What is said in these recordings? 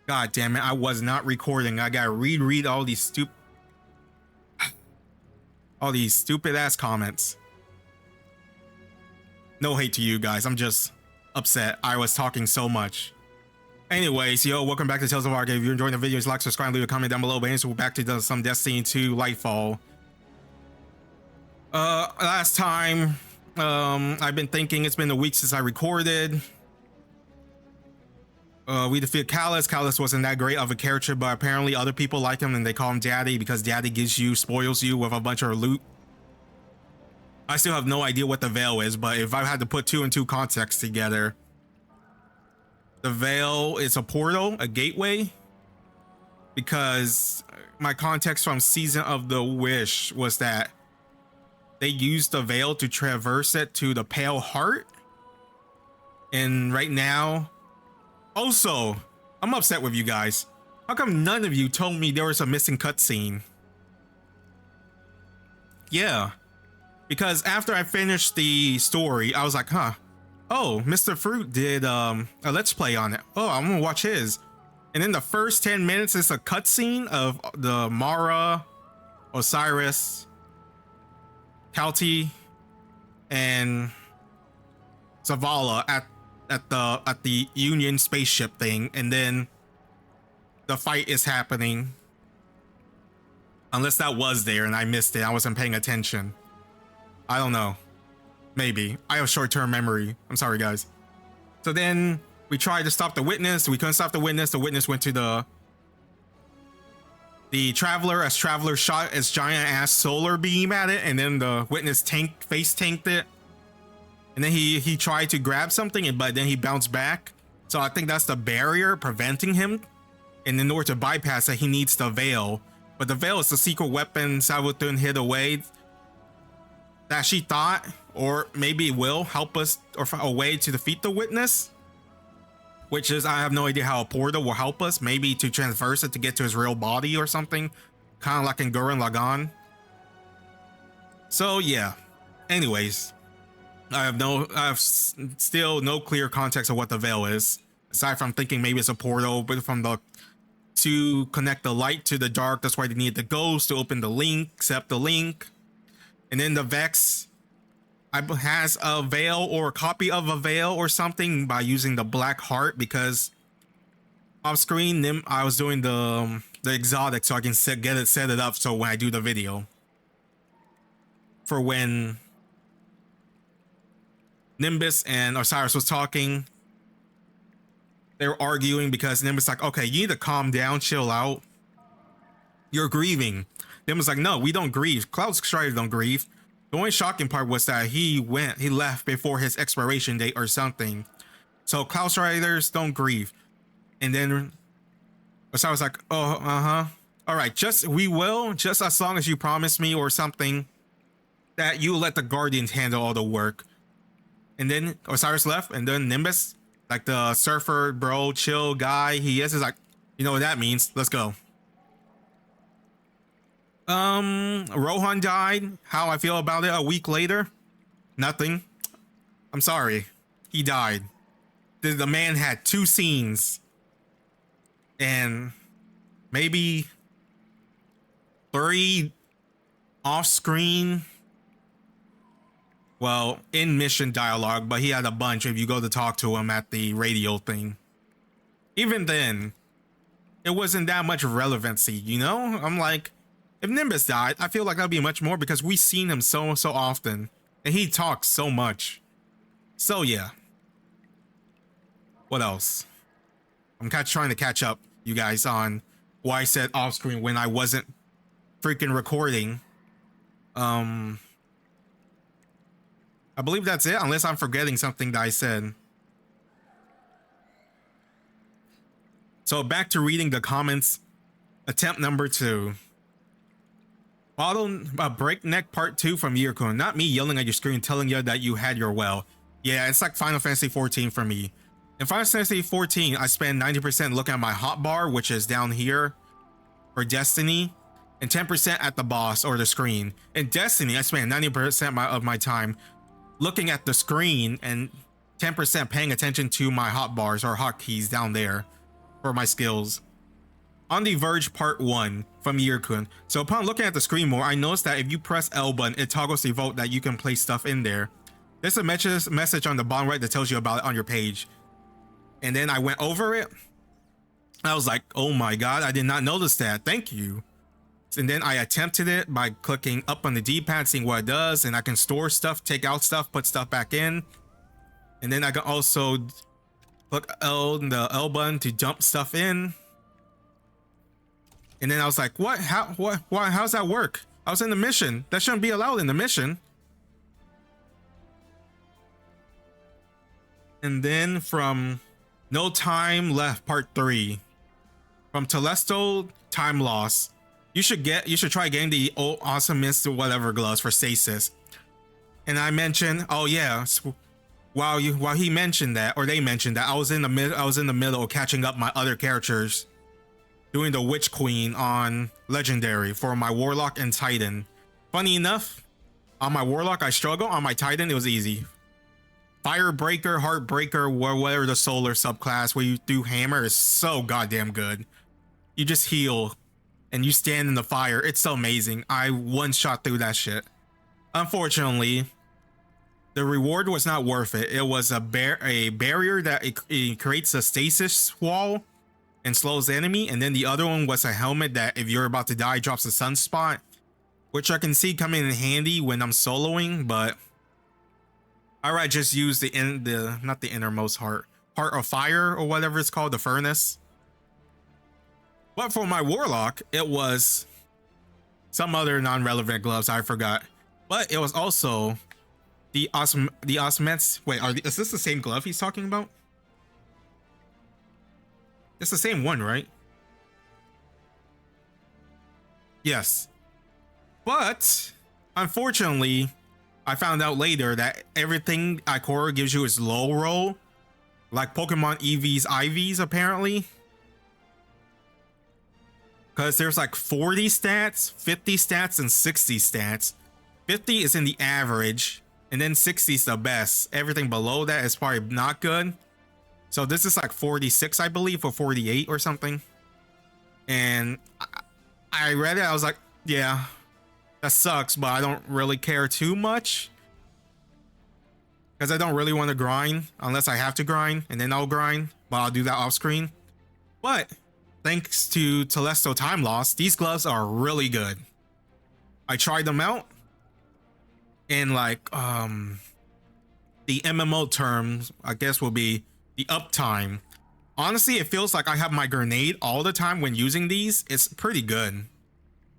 God damn it, I was not recording. I gotta reread all these stupid ass comments. No hate to you guys, I'm just upset. I was talking so much. Anyways, yo, welcome back to talesofark. If you're enjoying the videos, like, subscribe, leave a comment down below. But anyway, so we're back to some Destiny 2 Lightfall. Last time, I've been thinking it's been a week since I recorded. We defeated Calus. Calus wasn't that great of a character, but apparently other people like him and they call him Daddy because Daddy spoils you with a bunch of loot. I still have no idea what the veil is, but if I had to put two and two contexts together, the veil is a portal, a gateway, because my context from Season of the Wish was that they used the veil to traverse it to the Pale Heart. And right now, also, I'm upset with you guys. How come none of you told me there was a missing cutscene? Yeah, because after I finished the story, I was like, huh. Oh, Mr. Fruit did a let's play on it. Oh, I'm gonna watch his. And in the first 10 minutes, it's a cutscene of the Mara, Osiris, Kalti, and Zavala at the Union spaceship thing, and then the fight is happening. Unless that was there and I missed it, I wasn't paying attention. I don't know. Maybe. I have short-term memory. I'm sorry, guys. So then we tried to stop the witness. We couldn't stop the witness. The witness went to the Traveler, as Traveler shot his giant-ass solar beam at it, and then the witness face tanked it. And then he tried to grab something, but then he bounced back. So I think that's the barrier preventing him. And in order to bypass it, he needs the veil. But the veil is the secret weapon Savathun hid away that she thought, or maybe it will help us, or a way to defeat the witness. Which is, I have no idea how a portal will help us. Maybe to transverse it to get to his real body or something. Kind of like in Gurren Lagann. So yeah. Anyways. I have still no clear context of what the veil is. Aside from thinking maybe it's a portal, but to connect the light to the dark. That's why they need the ghost to open the link, accept the link. And then the Vex has a veil or a copy of a veil or something by using the black heart, because off screen I was doing the exotic so I can set it up so when I do the video. For when Nimbus and Osiris was talking, they were arguing because Nimbus like, okay, you need to calm down, chill out. You're grieving. Nimbus like, no, we don't grieve. Cloud Strider don't grieve. The only shocking part was that he left before his expiration date or something. So Cloud Striders don't grieve. And then Osiris was like, oh, all right, just as long as you promise me or something that you let the Guardians handle all the work. And then Osiris left, and then Nimbus, like the surfer bro, chill guy he is like, you know what that means, let's go. Rohan died. How I feel about it a week later? Nothing. I'm sorry. He died. The man had 2 scenes. And maybe 3 off screen. Well, in mission dialogue, but he had a bunch if you go to talk to him at the radio thing. Even then, it wasn't that much relevancy, you know? I'm like, if Nimbus died, I feel like that'd be much more because we've seen him so often. And he talks so much. So yeah. What else? I'm trying to catch up, you guys, on what I said off screen when I wasn't freaking recording. I believe that's it, unless I'm forgetting something that I said. So back to reading the comments. Attempt number 2. Breakneck part 2 from Yirkun. Not me yelling at your screen telling you that you had your well. Yeah, it's like Final Fantasy 14 for me. In Final Fantasy 14, I spend 90% looking at my hotbar, which is down here for Destiny, and 10% at the boss or the screen. In Destiny, I spend 90% of my time looking at the screen and 10% paying attention to my hotbars or hotkeys down there. for my skills. On the Verge Part 1 from Yirkun. So upon looking at the screen more, I noticed that if you press L button, it toggles the vote that you can place stuff in there. There's a message on the bottom right that tells you about it on your page. And then I went over it. I was like, oh my god, I did not notice that. Thank you. And then I attempted it by clicking up on the D-pad, seeing what it does, and I can store stuff, take out stuff, put stuff back in. And then I can also click the L button to dump stuff in. And then I was like, what? How's that work? I was in the mission. That shouldn't be allowed in the mission. And then from No Time Left Part 3. From Telesto Time Loss. You should try getting the old awesomest or whatever gloves for stasis. And I mentioned, oh yeah, while he mentioned that, or they mentioned that, I was in the middle of catching up my other characters, doing the Witch Queen on Legendary for my Warlock and Titan. Funny enough, on my Warlock I struggle, on my Titan it was easy. Firebreaker, Heartbreaker, whatever the solar subclass where you do hammer is so goddamn good. You just heal and you stand in the fire. It's so amazing. I one shot through that shit. Unfortunately, the reward was not worth it. It was a barrier that it creates a stasis wall and slows the enemy, and then the other one was a helmet that if you're about to die drops a sunspot, which I can see coming in handy when I'm soloing, but I just use not the innermost heart of fire or whatever it's called, the furnace. But for my Warlock, it was some other non-relevant gloves I forgot. But it was also the Osmets. Wait, is this the same glove he's talking about? It's the same one, right? Yes. But unfortunately, I found out later that everything Ikora gives you is low roll, like Pokemon EV's IVs apparently. Because there's like 40 stats, 50 stats, and 60 stats. 50 is in the average, and then 60 is the best. Everything below that is probably not good. So this is like 46, I believe, or 48 or something. And I read it, I was like, yeah, that sucks, but I don't really care too much. Because I don't really want to grind unless I have to grind, and then I'll grind, but I'll do that off screen. But thanks to Telesto Time Loss, these gloves are really good. I tried them out, and like the MMO terms, I guess, will be the uptime. Honestly, it feels like I have my grenade all the time when using these. It's pretty good,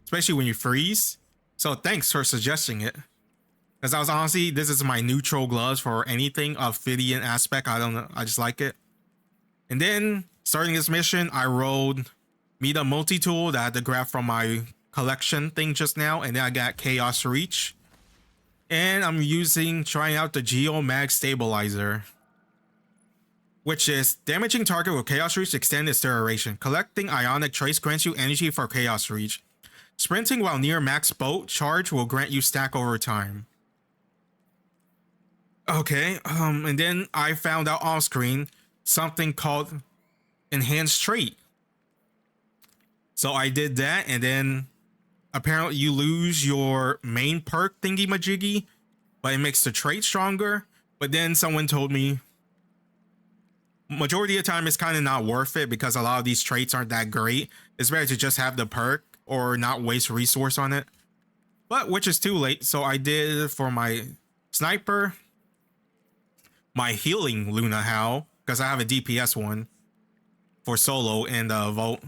especially when you freeze. So thanks for suggesting it. Because I was honestly, this is my neutral gloves for anything Ophidian aspect. I don't know, I just like it. And then starting this mission, I rolled Meta Multi-Tool that I had to grab from my collection thing just now, and then I got Chaos Reach. And I'm trying out the Geo Mag Stabilizer, which is damaging target with Chaos Reach, extend its duration. Collecting Ionic Trace grants you energy for Chaos Reach. Sprinting while near max boat charge will grant you stack over time. Okay, and then I found out off screen something called Enhanced Trait. So I did that, and then apparently you lose your main perk thingy majiggy, but it makes the trait stronger. But then someone told me majority of the time it's kind of not worth it because a lot of these traits aren't that great. It's better to just have the perk or not waste resource on it. But which is too late, so I did for my sniper, my healing Luna Howl, because I have a DPS one for solo and Volt,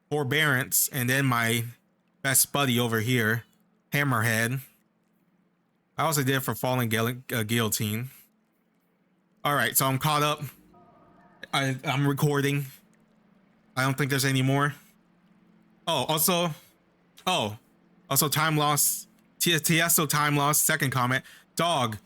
Forbearance, and then my best buddy over here, Hammerhead. I also did for Falling Guillotine. Alright, so I'm caught up. I'm recording. I don't think there's any more. Also Time Loss. Tiesto Time Loss, second comment. Dog,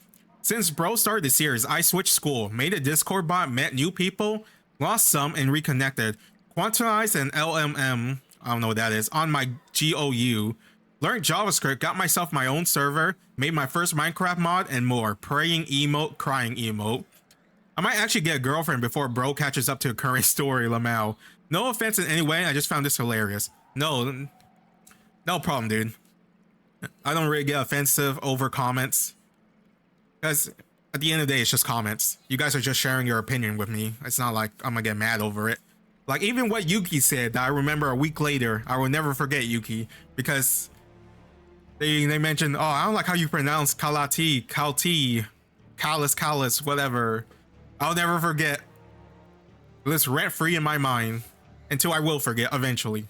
since bro started the series, I switched school, made a Discord bot, met new people, lost some, and reconnected. Quantized an LMM, I don't know what that is, on my GOU. Learned JavaScript, got myself my own server, made my first Minecraft mod, and more. Praying emote, crying emote. I might actually get a girlfriend before bro catches up to the current story, Lamau. No offense in any way, I just found this hilarious. No problem, dude. I don't really get offensive over comments. Because at the end of the day, it's just comments. You guys are just sharing your opinion with me. It's not like I'm gonna get mad over it. Like even what Yuki said that I remember a week later, I will never forget Yuki. Because they mentioned, oh, I don't like how you pronounce Kalati, Kalti, Calus, whatever. I'll never forget. It's rent free in my mind until I will forget eventually.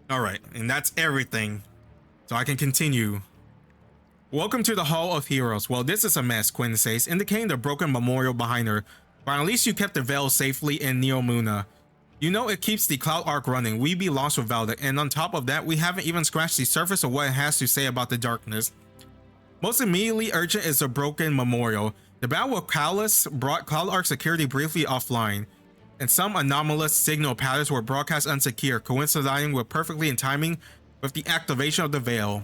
All right, and that's everything. So I can continue. Welcome to the Hall of Heroes. Well, this is a mess, Quinn says, indicating the broken memorial behind her. But at least you kept the veil safely in Neomuna. You know it keeps the Cloud Arc running. We'd be lost without it. And on top of that, we haven't even scratched the surface of what it has to say about the darkness. Most immediately urgent is the broken memorial. The battle with Calus brought Cloud Arc security briefly offline, and some anomalous signal patterns were broadcast unsecure, coinciding with perfectly in timing with the activation of the veil.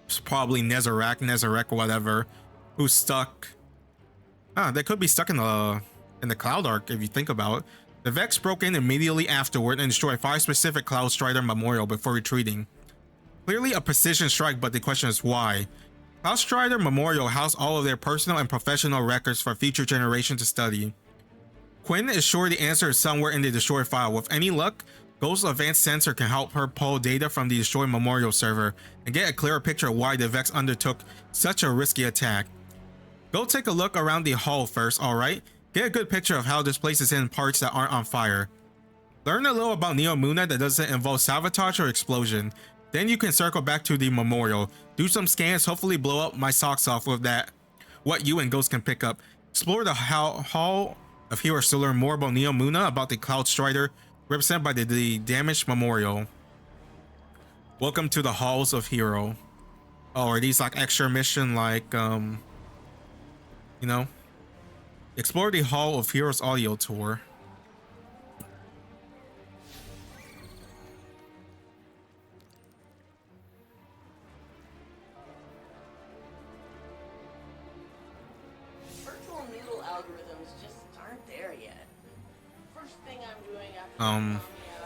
It's probably Nezarek, whatever, who's stuck. They could be stuck in the Cloud Arc if you think about it. The Vex broke in immediately afterward and destroyed 5 specific Cloud Strider Memorial before retreating. Clearly a precision strike, but the question is why? Cloud Strider Memorial housed all of their personal and professional records for future generations to study. Quinn is sure the answer is somewhere in the destroyed file. With any luck, Ghost's advanced sensor can help her pull data from the destroyed memorial server and get a clearer picture of why the Vex undertook such a risky attack. Go take a look around the hall first, alright? Get a good picture of how this place is in parts that aren't on fire. Learn a little about Neomuna that doesn't involve sabotage or explosion. Then you can circle back to the memorial. Do some scans, hopefully blow up my socks off with that. What you and Ghost can pick up. Explore the Hall of Heroes to learn more about Neomuna, about the Cloud Strider, represented by the damaged memorial. Welcome to the Halls of Hero. Oh, are these like extra mission like, you know? Explore the Hall of Heroes audio tour. Virtual noodle algorithms just aren't there yet. First thing I'm doing after out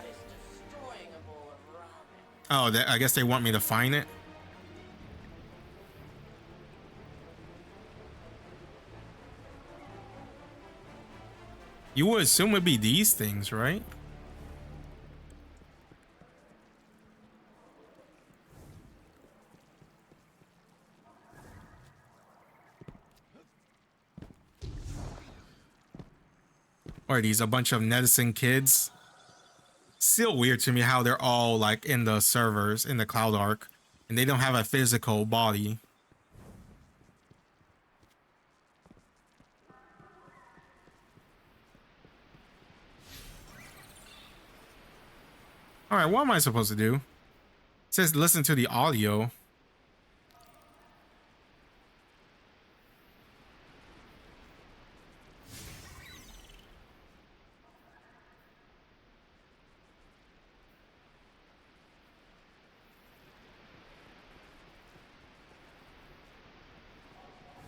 is destroying a bowl of ramen. Oh, I guess they want me to find it. You would assume it'd be these things, right? Or are these a bunch of Netizen kids? Still weird to me how they're all like in the servers in the Cloud Arc and they don't have a physical body. All right, what am I supposed to do? It says listen to the audio.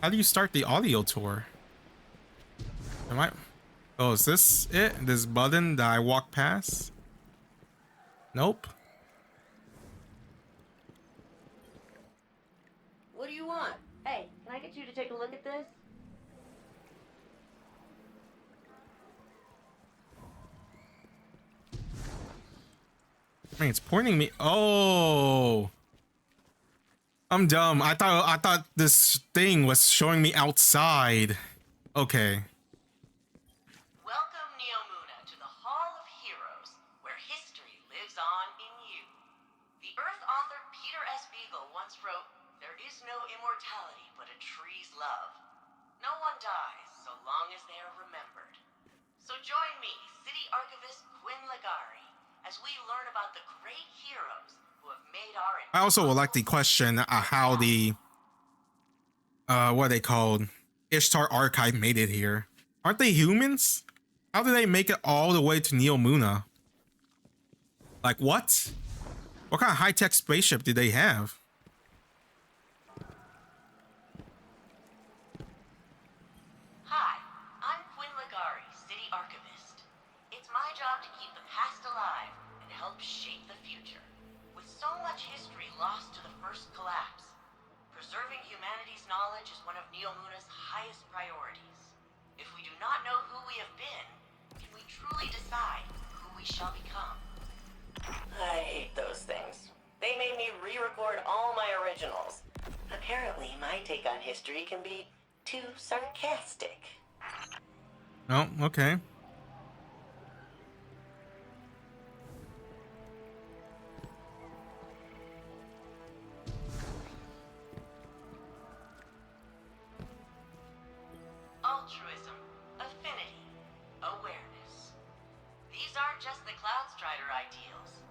How do you start the audio tour? Am I? Oh, is this it? This button that I walk past? Nope. What do you want? Hey, can I get you to take a look at this? I mean, it's pointing me. Oh, I'm dumb. I thought this thing was showing me outside. Okay. Welcome, Neomuna, to the Hall of Heroes, where history lives on in you. The Earth author Peter S. Beagle once wrote, "There is no immortality but a tree's love. No one dies so long as they are remembered." So join me, City Archivist Quinn Ligari, as we learn about the great heroes who have made our... I also would like to question how the what are they called? Ishtar Archive made it here. Aren't they humans? How did they make it all the way to Neomuna? Like what? What kind of high-tech spaceship did they have? knowledge is one of Neomuna's highest priorities. If we do not know who we have been, can we truly decide who we shall become? I hate those things. They made me re-record all my originals. Apparently, my take on history can be too sarcastic. Oh, okay. Altruism, affinity, awareness. These aren't just the Cloudstrider ideals.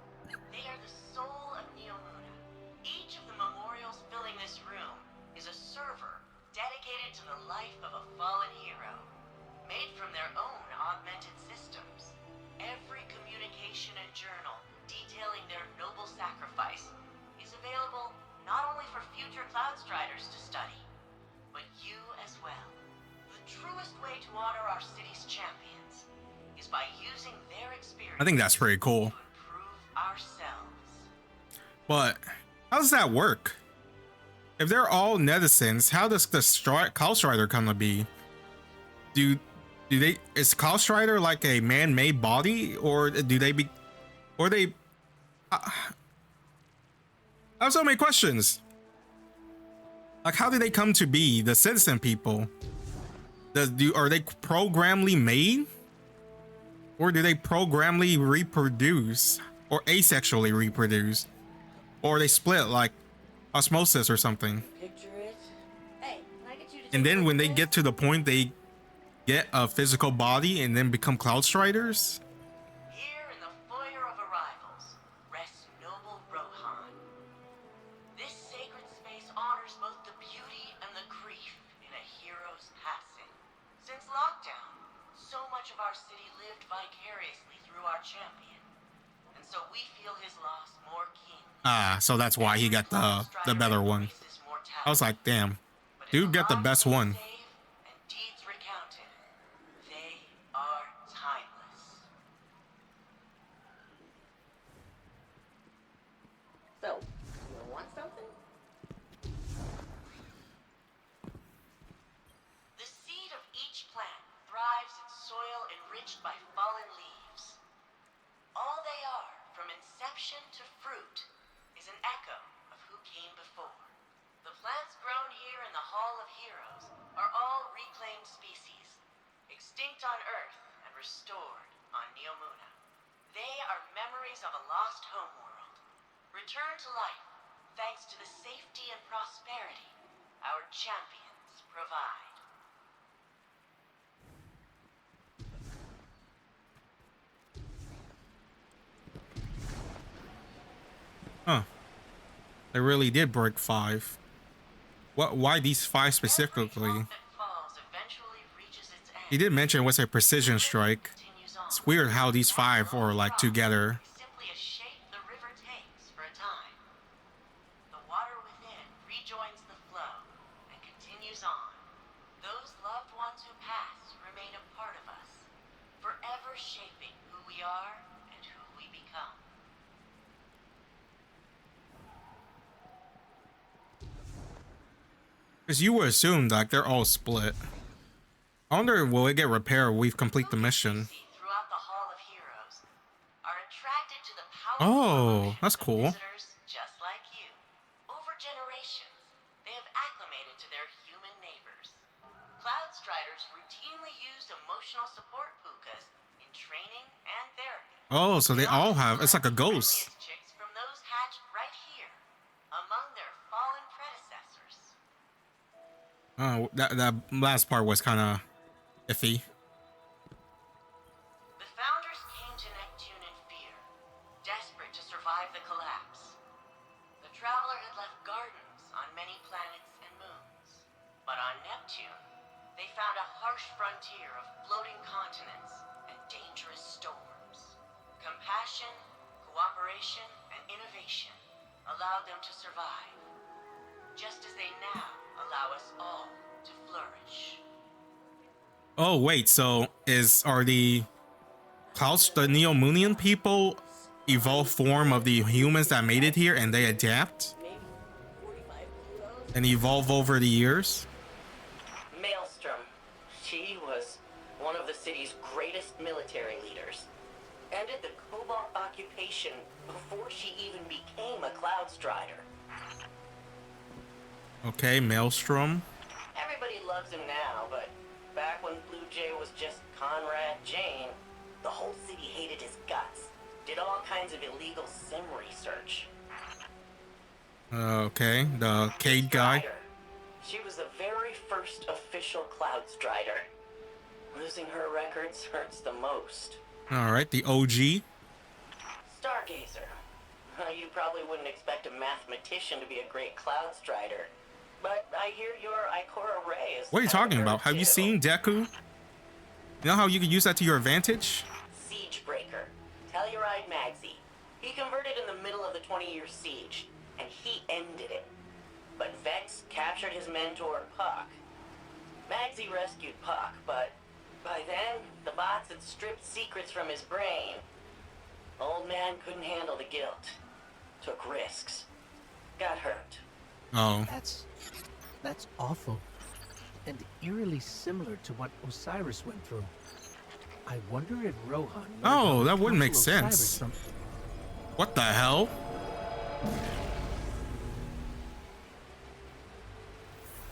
They are the soul of Neomuna. Each of the memorials filling this room is a server dedicated to the life of a fallen hero, made from their own augmented systems. Every communication and journal detailing their noble sacrifice is available not only for future Cloudstriders to study, but you as well. The truest way to honor our city's champions is by using their experience. I think that's pretty cool. To improve ourselves. But how does that work? If they're all netizens, how does the Cloudstrider come to be? Do they, is Cloudstrider like a man-made body, or do they be, or they? I have so many questions. Like, how do they come to be the citizen people? Are they programmably made, or do they programmably reproduce, or asexually reproduce, or they split like osmosis or something? Picture it. Hey, can I get you to And take a then look when at they this? get to the point they get a physical body and then become Cloudstriders? Here in the foyer of arrivals rests noble Rohan. This sacred space honors both the beauty and the grief in a hero's passing. Since lockdown, so much of our city lived vicariously through our champion, and so we feel his loss more keenly. Ah, so that's why he got the better one. I was like, damn, dude got the best one. And deeds recounted, they are timeless. So, you want something? The seed of each plant thrives in soil enriched by fallen leaves. All they are, from inception to fruit, is an echo of who came before. The plants grown here in the Hall of Heroes are all reclaimed species, extinct on Earth and restored on Neomuna. They are memories of a lost homeworld, returned to life thanks to the safety and prosperity our champions provide. Huh. They really did break 5. Why these 5 specifically? Every drop that falls eventually reaches its end. He did mention it was a precision strike. Continues on. It's weird how these 5 are like together. Is simply a shape the river takes for a time. The water within rejoins the flow and continues on. Those loved ones who pass remain a part of us, forever shaping who we are and who we become. Because you would assume like they're all split. I wonder, will it get repaired when we've complete the mission? Throughout the Hall of Heroes are attracted to the power. Oh, that's cool. Visitors just like you. Over generations, they have acclimated to their human neighbors. Cloudstriders routinely used emotional support pukas in training and therapy. Oh, so they all have, it's like a ghost. Friendliest chicks from those hatched right here, among their fallen predecessors. Oh, that last part was kind of iffy. The founders came to Neptune in fear, desperate to survive the collapse. The traveler had left gardens on many planets and moons. But on Neptune, they found a harsh frontier of floating continents and dangerous storms. Compassion, cooperation, and innovation allowed them to survive, just as they now allow us all to flourish. Oh wait, so are the Neomunian people evolved form of the humans that made it here and they adapt? Maybe 45 kilos? and evolve over the years? Maelstrom. She was one of the city's greatest military leaders. Ended the Cobalt occupation before she even became a Cloud Strider. Okay, Maelstrom. Everybody loves him now, but back when Blue Jay was just Conrad Jane, the whole city hated his guts. Did all kinds of illegal sim research. Okay, the Cade guy. Strider. She was the very first official Cloud Strider. Losing her records hurts the most. All right, the OG. Stargazer. You probably wouldn't expect a mathematician to be a great Cloud Strider. But I hear your Ikora Ray is... What are you talking about? Have you seen Deku? You know how you could use that to your advantage? Siegebreaker. Telluride Magsy. He converted in the middle of the 20-year siege, and he ended it. But Vex captured his mentor, Puck. Magsy rescued Puck, but by then, the bots had stripped secrets from his brain. Old man couldn't handle the guilt. Took risks. Got hurt. Oh. That's awful. And eerily similar to what Osiris went through. I wonder if Rohan... Oh, that wouldn't make sense. What the hell?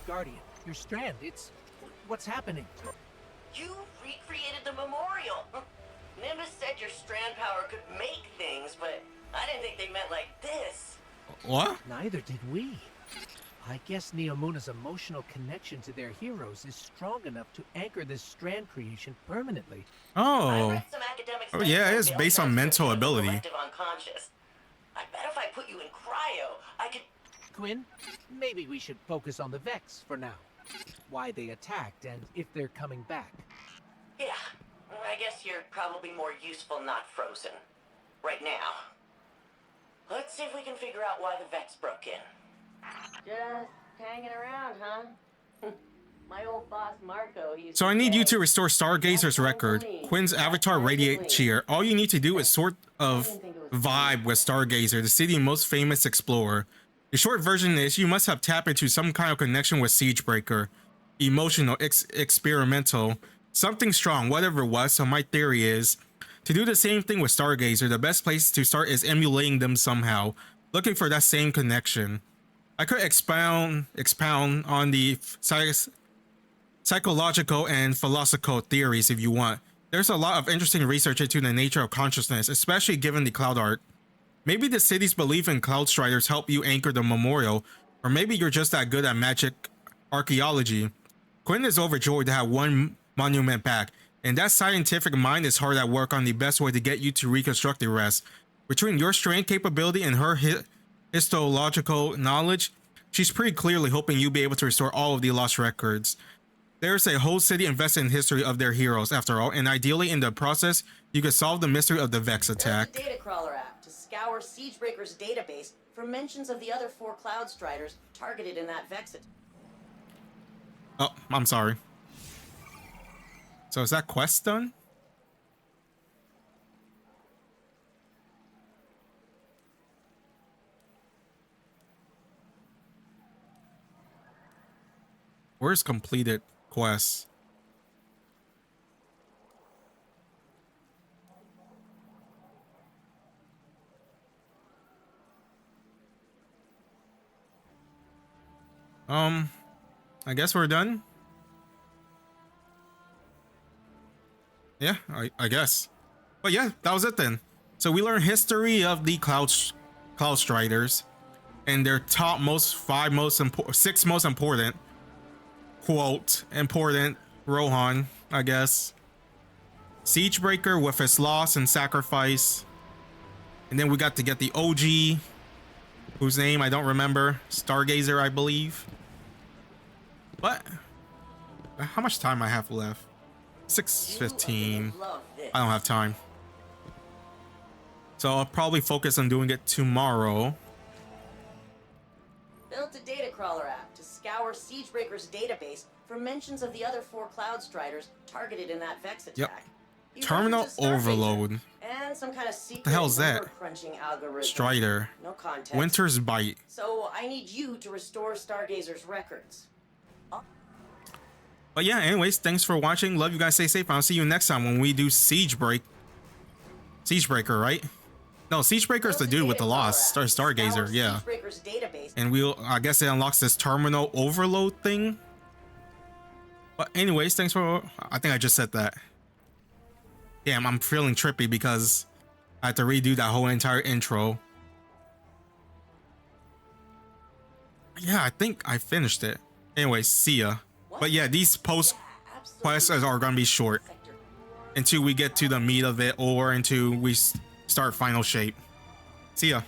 Guardian, your strand, what's happening? You recreated the memorial. Nimbus said your strand power could make things, but I didn't think they meant like this. What? Neither did we. I guess Neomuna's emotional connection to their heroes is strong enough to anchor this strand creation permanently. Oh. I read some academic Oh yeah, it is studies based on mental ability. collective unconscious. I bet if I put you in cryo, I could... Quinn, maybe we should focus on the Vex for now. Why they attacked and if they're coming back. Yeah, I guess you're probably more useful not frozen. Right now. Let's see if we can figure out why the Vex broke in. Just hanging around, huh? My old boss Marco, So I need you to restore Stargazer's record. Quinn's avatar radiates cheer. All you need to do is sort of vibe with Stargazer, the city's most famous explorer. The short version is you must have tapped into some kind of connection with Siegebreaker. Emotional, experimental, something strong, whatever it was. So my theory is to do the same thing with Stargazer. The best place to start is emulating them somehow, looking for that same connection. I could expound on the psychological and philosophical theories if you want. There's a lot of interesting research into the nature of consciousness, especially given the Cloud Arc. Maybe the city's belief in Cloud Striders help you anchor the memorial, or maybe you're just that good at magic archaeology. Quinn is overjoyed to have one monument back, and that scientific mind is hard at work on the best way to get you to reconstruct the rest. Between your strength capability and her histological knowledge, she's pretty clearly hoping you'll be able to restore all of the lost records. There's a whole city invested in history of their heroes, after all, and ideally in the process, you could solve the mystery of the Vex attack. There's a data crawler app to scour Siegebreaker's database for mentions of the other 4 Cloud Striders targeted in that Vex attack. Oh, I'm sorry. So is that quest done? Where's completed quests? I guess we're done. Yeah, I guess. But yeah, that was it then. So we learned history of the Cloud Striders and their top six most important, quote, important Rohan, I guess. Siegebreaker with his loss and sacrifice. And then we got to get the OG, whose name I don't remember. Stargazer, I believe. But how much time I have left? 6:15. I don't have time. So I'll probably focus on doing it tomorrow. Built a data crawler app to scour Siegebreaker's database for mentions of the other 4 Cloud Striders targeted in that Vex attack. Yep. You Terminal referenced a Stargazer overload. and some kind of secret The hell's that? number crunching algorithm. Strider. No context. Winter's Bite. So I need you to restore Stargazer's records. But yeah, anyways, thanks for watching. Love you guys. Stay safe. I'll see you next time when we do Siegebreaker, right? No, Siegebreaker is the dude with the lost Stargazer, yeah. Siegebreaker's database. And I guess it unlocks this terminal overload thing. But anyways, thanks for, I think I just said that. Damn, I'm feeling trippy because I had to redo that whole entire intro. Yeah, I think I finished it. Anyways, see ya. But yeah, these post quests are gonna be short until we get to the meat of it or until we start final shape. See ya.